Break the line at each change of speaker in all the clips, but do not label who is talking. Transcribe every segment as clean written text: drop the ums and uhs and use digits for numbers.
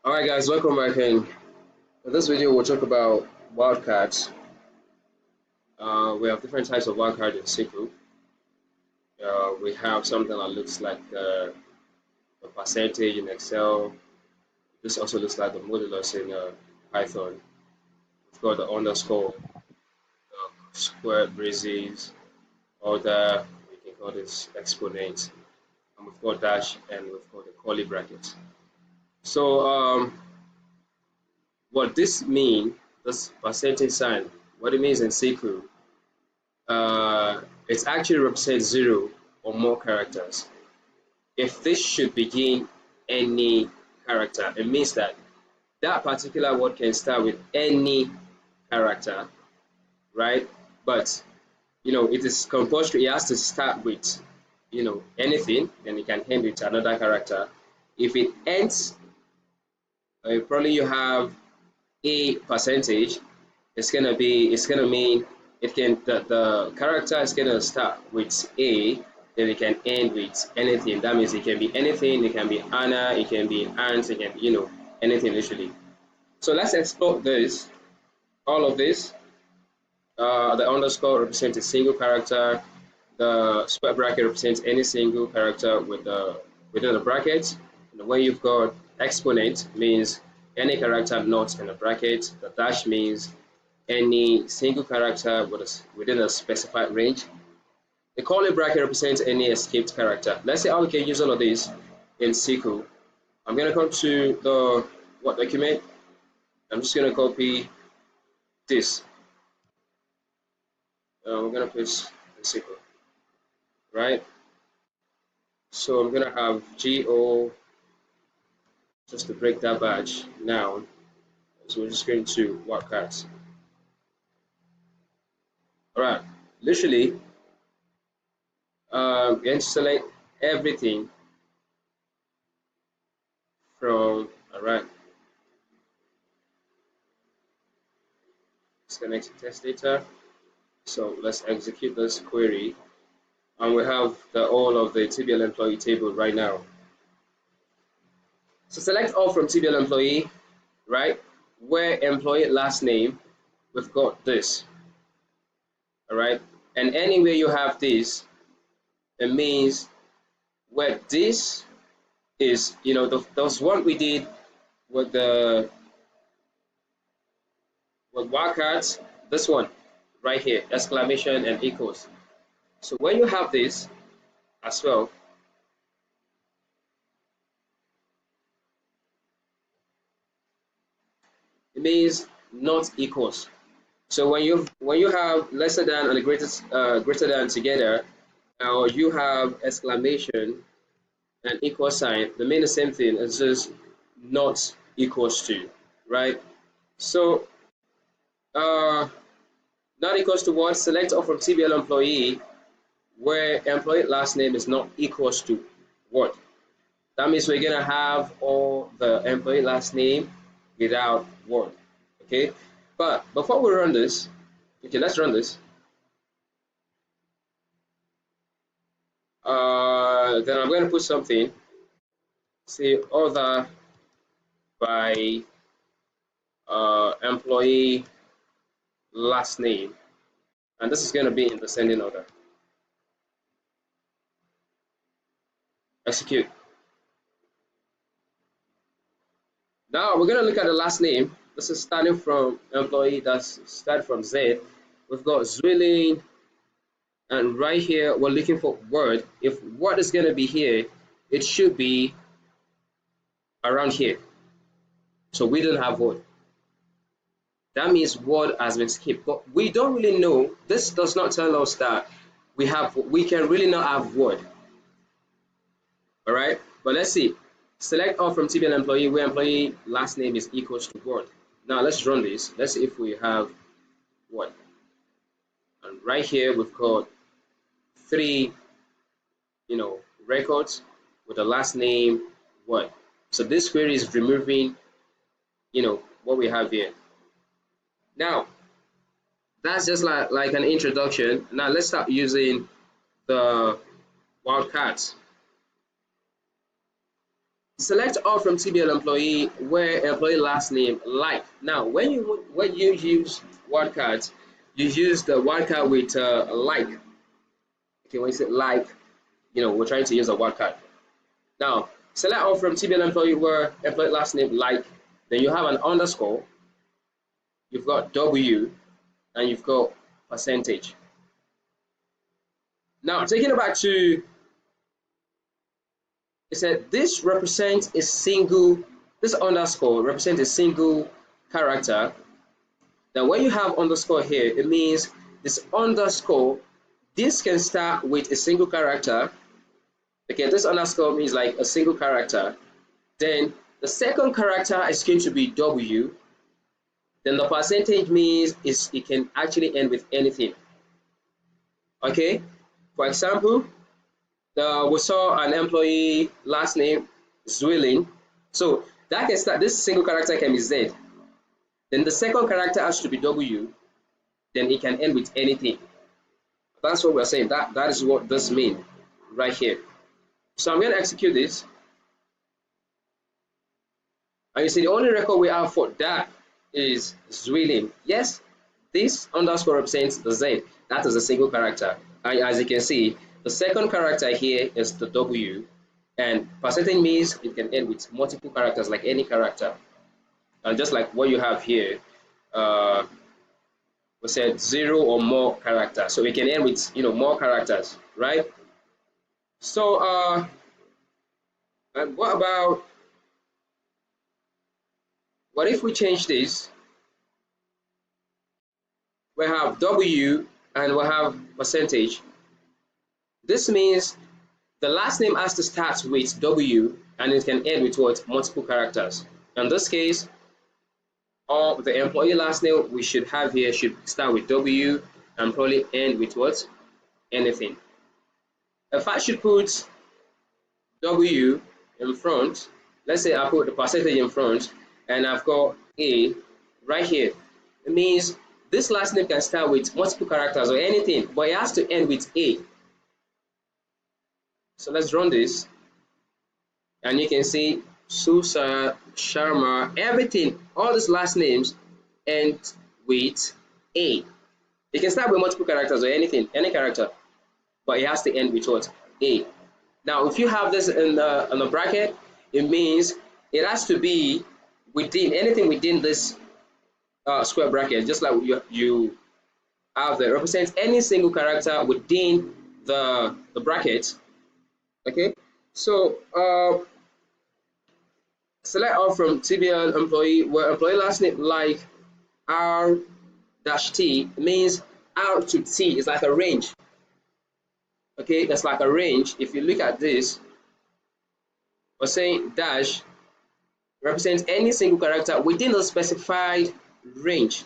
Alright guys, welcome back in this video we'll talk about wildcards. We have different types of wildcard in SQL. We have something that looks like a percentage in Excel. This also looks like the modulus in Python. We've got the underscore, square braces, order, we can call this exponent, and we've got dash and we've got the curly brackets. So what this means, this percentage sign, what it means in SQL, it actually represents zero or more characters. If this should begin any character, it means that that particular word can start with any character, right? But it is compulsory. It has to start with anything, and it can end with another character. If it ends, probably you have a percentage. It's gonna mean the character is gonna start with a, then it can end with anything. That means it can be anything. It can be Anna, it can be Ant, it can be anything literally. So let's explore this, all of this. The underscore represents a single character. The square bracket represents any single character within the bracket. And when you've got exponent means any character not in a bracket. The dash means any single character within a specified range. The curly bracket represents any escaped character. Let's see how we can use all of this in SQL. I'm going to come to the Word document. I'm just going to copy this. We're going to paste in SQL, right? So I'm going to have GO just to break that badge now. So we're just going to wildcards. All right, literally, we're going to select everything from, all right, select test data. So let's execute this query, and we have all of the TBL employee table right now. So select all from TBL employee, right? Where employee last name, we've got this, all right? And anywhere you have this, it means where this is, those one we did with wildcards, this one right here, exclamation and equals. So when you have this as well, it means not equals. So when you have lesser than and greater than together, or you have exclamation and equal sign, they mean the same thing. It's just not equals to, right? So uh, not equals to what? Select all from TBL employee where employee last name is not equals to what? That means we're gonna have all the employee last name without what? Okay. But before we run this, okay, let's run this. Then I'm going to put something, say order by employee last name, and this is going to be in descending order. Execute. Now we're going to look at the last name. This is starting from employee, that's started from Z. We've got Zwilling, and right here we're looking for word. If word is going to be here, it should be around here. So we don't have word. That means word has been skipped, but we don't really know. This does not tell us that we can really not have word. All right, but let's see. Select all from TBL employee where employee last name is equals to word. Now let's run this. Let's see if we have word. And right here we've got three, records with the last name word. So this query is removing, what we have here. Now that's just like an introduction. Now let's start using the wildcards. Select all from TBL employee where employee last name like. Now, when you use wildcards, you use the wildcard with like. Okay, when you say like, we're trying to use a wildcard. Now, select all from TBL employee where employee last name like. Then you have an underscore. You've got W, and you've got percentage. Now, taking it back to, it said this represents a single, this underscore represents a single character. Now, when you have underscore here, it means this underscore, this can start with a single character. Okay, this underscore means like a single character. Then the second character is going to be W. Then the percentage means it can actually end with anything. Okay, for example, we saw an employee last name Zwilling. So that can start, this single character can be Z. Then the second character has to be W. Then it can end with anything. That's what we're saying. That is what this means right here. So I'm going to execute this. And you see the only record we have for that is Zwilling. Yes, this underscore represents the Z. That is a single character. And as you can see, the second character here is the W. And percentage means it can end with multiple characters like any character. And just like what you have here, we said 0 or more characters. So we can end with more characters, right? So and what if we change this? We have W and we have percentage. This means the last name has to start with W and it can end with what? Multiple characters. In this case, all the employee last name we should have here should start with W and probably end with what? Anything. If I should put W in front, let's say I put the percentage in front and I've got A right here. It means this last name can start with multiple characters or anything, but it has to end with A. So let's run this. And you can see Susa, Sharma, everything, all these last names end with A. It can start with multiple characters or anything, any character, but it has to end with what? A. Now, if you have this in a bracket, it means it has to be within anything within this square bracket, just like you have that represents any single character within the bracket. Okay, so select all from TBL employee where employee last name like R-T means R to T is like a range. Okay, that's like a range. If you look at this, we're saying dash represents any single character within a specified range.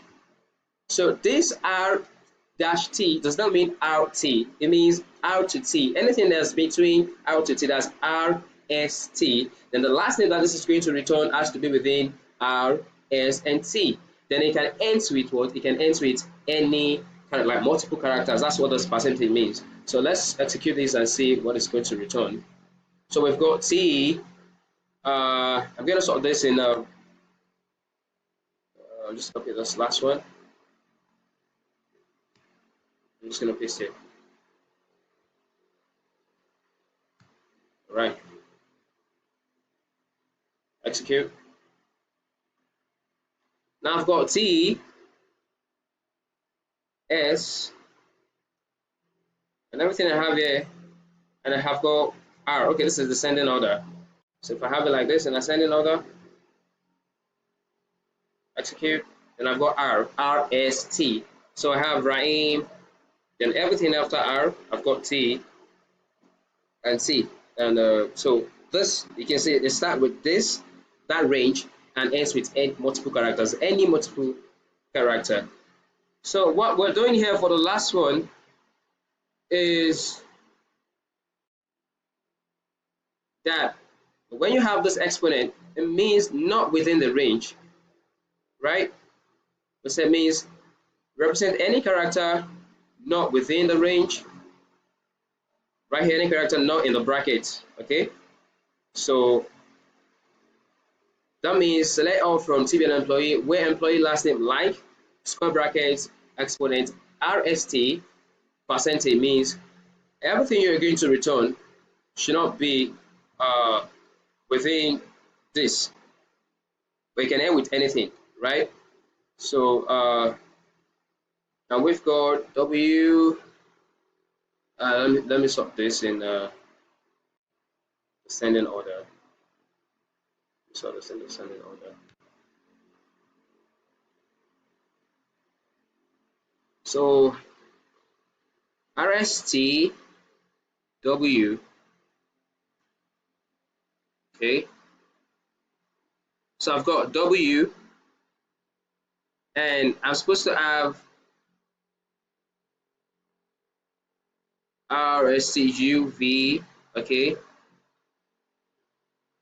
So this R-T does not mean RT. It means R to T. Anything that's between R to T, that's RST. Then the last name that this is going to return has to be within R, S, and T. Then it can end with what? It can end with any kind of like multiple characters. That's what this percentage means. So let's execute this and see what it's going to return. So we've got T. I'm going to sort this in. I'll just copy this last one. I'm just going to paste it. All right. Execute. Now I've got T, S, and everything I have here, and I have got R. Okay, this is descending order. So if I have it like this in ascending order, execute, then I've got R, R, S, T. So I have Raim, then everything after R, I've got T and C. And so this, you can see it start with this, that range, and ends with multiple characters, any multiple character. So what we're doing here for the last one is that when you have this exponent, it means not within the range, right? Which means represent any character not within the range. Right here, any character not in the bracket, okay? So That means select all from TBN employee where employee last name like square brackets exponent RST percentage means everything you're going to return should not be within this. But you can end with anything, right? So and we've got W. Let me sort this in descending order. Sort this in descending order. So RST W. Okay. So I've got W, and I'm supposed to have RSTUV. Okay.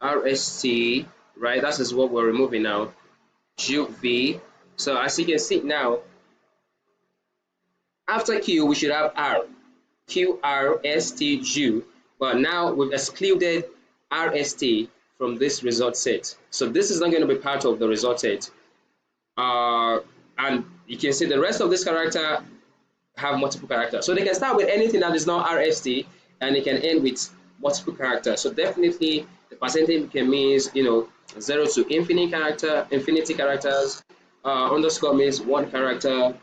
RST. Right. That is what we're removing now. UV. So as you can see now, after Q we should have R. QRSTU, but now we've excluded RST from this result set. So this is not going to be part of the result set. And you can see the rest of this character have multiple characters. So they can start with anything that is not RST and they can end with multiple characters. So definitely the percentage can means 0 to infinity characters. Underscore means one character.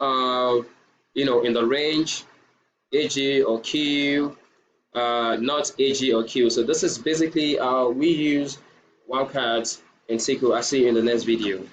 In the range. AG or Q, not AG or Q. So this is basically we use wildcards in SQL. I'll see you in the next video.